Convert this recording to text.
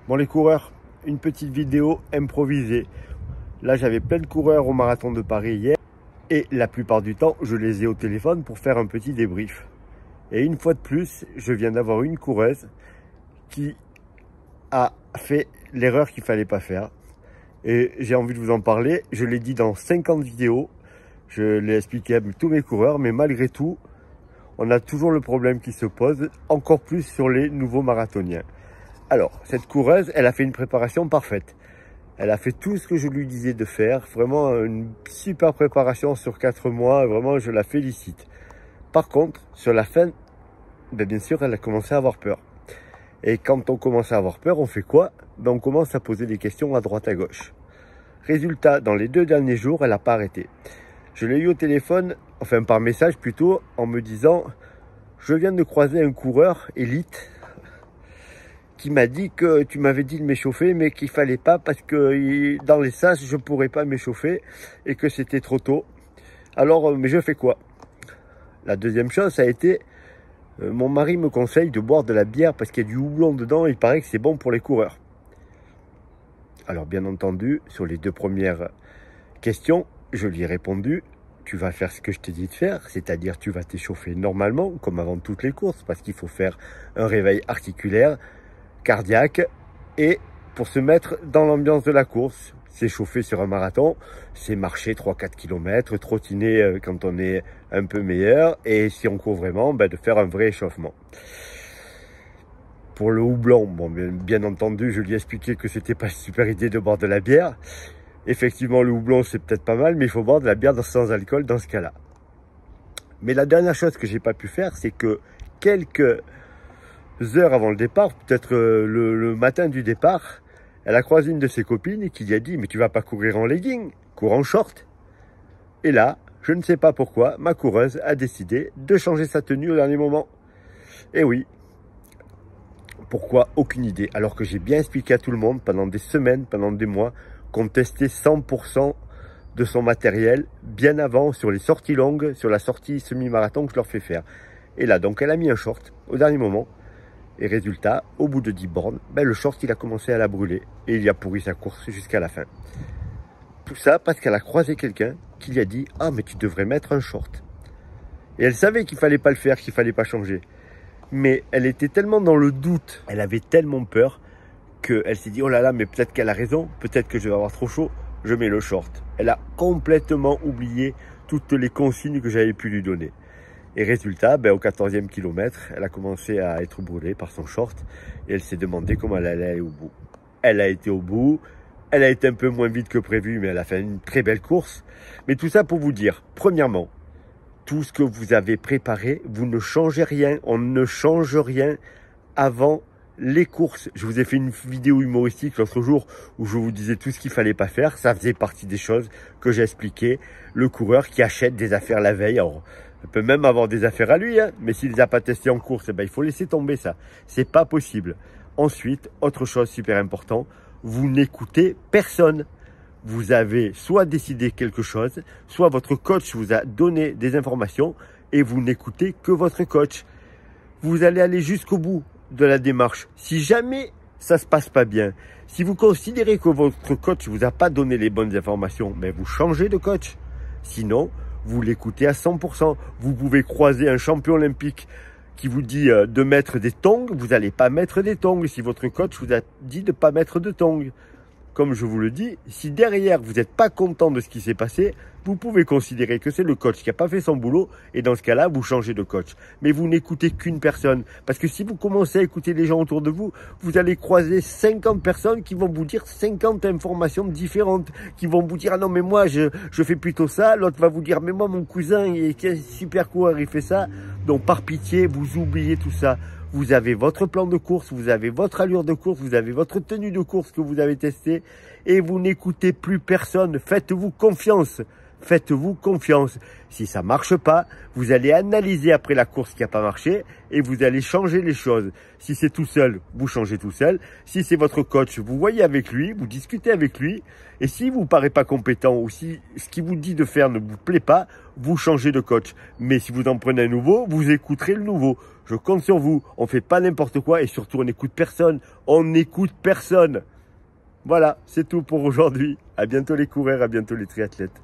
Bon les coureurs, une petite vidéo improvisée. Là j'avais plein de coureurs au marathon de Paris hier et la plupart du temps je les ai au téléphone pour faire un petit débrief. Et une fois de plus, je viens d'avoir une coureuse qui a fait l'erreur qu'il ne fallait pas faire. Et j'ai envie de vous en parler. Je l'ai dit dans 50 vidéos, je l'ai expliqué à tous mes coureurs, mais malgré tout, on a toujours le problème qui se pose, encore plus sur les nouveaux marathoniens. Alors, cette coureuse, elle a fait une préparation parfaite. Elle a fait tout ce que je lui disais de faire. Vraiment une super préparation sur 4 mois. Vraiment, je la félicite. Par contre, sur la fin, bien sûr, elle a commencé à avoir peur. Et quand on commence à avoir peur, on fait quoi? On commence à poser des questions à droite à gauche. Résultat, dans les 2 derniers jours, elle n'a pas arrêté. Je l'ai eu au téléphone, enfin par message plutôt, en me disant « Je viens de croiser un coureur élite qui m'a dit que tu m'avais dit de m'échauffer, mais qu'il fallait pas parce que dans les sas, je pourrais pas m'échauffer et que c'était trop tôt. Alors, mais je fais quoi ?» La deuxième chose, ça a été mon mari me conseille de boire de la bière parce qu'il y a du houblon dedans et il paraît que c'est bon pour les coureurs. Alors, bien entendu, sur les 2 premières questions, je lui ai répondu « Tu vas faire ce que je t'ai dit de faire, c'est-à-dire tu vas t'échauffer normalement, comme avant toutes les courses, parce qu'il faut faire un réveil articulaire, cardiaque, et pour se mettre dans l'ambiance de la course. S'échauffer sur un marathon, c'est marcher 3-4 km, trottiner quand on est un peu meilleur, et si on court vraiment, de faire un vrai échauffement. » Pour le houblon, bon, bien entendu, je lui ai expliqué que c'était pas une super idée de boire de la bière. Effectivement, le houblon, c'est peut-être pas mal, mais il faut boire de la bière sans alcool dans ce cas-là. Mais la dernière chose que j'ai pas pu faire, c'est que quelques heures avant le départ, peut-être le matin du départ, elle a croisé une de ses copines qui lui a dit « Mais tu vas pas courir en legging, cours en short ». Et là, je ne sais pas pourquoi, ma coureuse a décidé de changer sa tenue au dernier moment. Et oui. Pourquoi? Aucune idée. Alors que j'ai bien expliqué à tout le monde pendant des semaines, pendant des mois, qu'on testait 100% de son matériel bien avant sur les sorties longues, sur la sortie semi-marathon que je leur fais faire. Et là, donc, elle a mis un short au dernier moment. Et résultat, au bout de 10 bornes, le short, il a commencé à la brûler. Et il a pourri sa course jusqu'à la fin. Tout ça parce qu'elle a croisé quelqu'un qui lui a dit « Ah, mais tu devrais mettre un short. » Et elle savait qu'il fallait pas le faire, qu'il fallait pas changer. Mais elle était tellement dans le doute, elle avait tellement peur qu'elle s'est dit « Oh là là, mais peut-être qu'elle a raison, peut-être que je vais avoir trop chaud, je mets le short. » Elle a complètement oublié toutes les consignes que j'avais pu lui donner. Et résultat, au 14e kilomètre, elle a commencé à être brûlée par son short et elle s'est demandé comment elle allait aller au bout. Elle a été au bout, elle a été un peu moins vite que prévu, mais elle a fait une très belle course. Mais tout ça pour vous dire, premièrement, tout ce que vous avez préparé, vous ne changez rien, on ne change rien avant les courses. Je vous ai fait une vidéo humoristique l'autre jour où je vous disais tout ce qu'il fallait pas faire. Ça faisait partie des choses que j'ai expliquées. Le coureur qui achète des affaires la veille, alors, il peut même avoir des affaires à lui, mais s'il les a pas testées en course, il faut laisser tomber ça. C'est pas possible. Ensuite, autre chose super important, vous n'écoutez personne. Vous avez soit décidé quelque chose, soit votre coach vous a donné des informations et vous n'écoutez que votre coach. Vous allez aller jusqu'au bout de la démarche. Si jamais ça se passe pas bien, si vous considérez que votre coach vous a pas donné les bonnes informations, vous changez de coach. Sinon, vous l'écoutez à 100%. Vous pouvez croiser un champion olympique qui vous dit de mettre des tongs, vous n'allez pas mettre des tongs si votre coach vous a dit de ne pas mettre de tongs. Comme je vous le dis, si derrière vous n'êtes pas content de ce qui s'est passé, vous pouvez considérer que c'est le coach qui n'a pas fait son boulot et dans ce cas-là, vous changez de coach. Mais vous n'écoutez qu'une personne. Parce que si vous commencez à écouter les gens autour de vous, vous allez croiser 50 personnes qui vont vous dire 50 informations différentes, qui vont vous dire « Ah non, mais moi, je fais plutôt ça ». L'autre va vous dire « Mais moi, mon cousin, il est super coureur, il fait ça ». Donc, par pitié, vous oubliez tout ça. Vous avez votre plan de course, vous avez votre allure de course, vous avez votre tenue de course que vous avez testée et vous n'écoutez plus personne. Faites-vous confiance. faites-vous confiance. Si ça marche pas, vous allez analyser après la course qui n'a pas marché et vous allez changer les choses. Si c'est tout seul, vous changez tout seul. Si c'est votre coach, vous voyez avec lui, vous discutez avec lui. Et si vous ne paraît pas compétent ou si ce qu'il vous dit de faire ne vous plaît pas, vous changez de coach. Mais si vous en prenez un nouveau, vous écouterez le nouveau. Je compte sur vous. On ne fait pas n'importe quoi et surtout on n'écoute personne. On n'écoute personne. Voilà, c'est tout pour aujourd'hui. À bientôt les coureurs, à bientôt les triathlètes.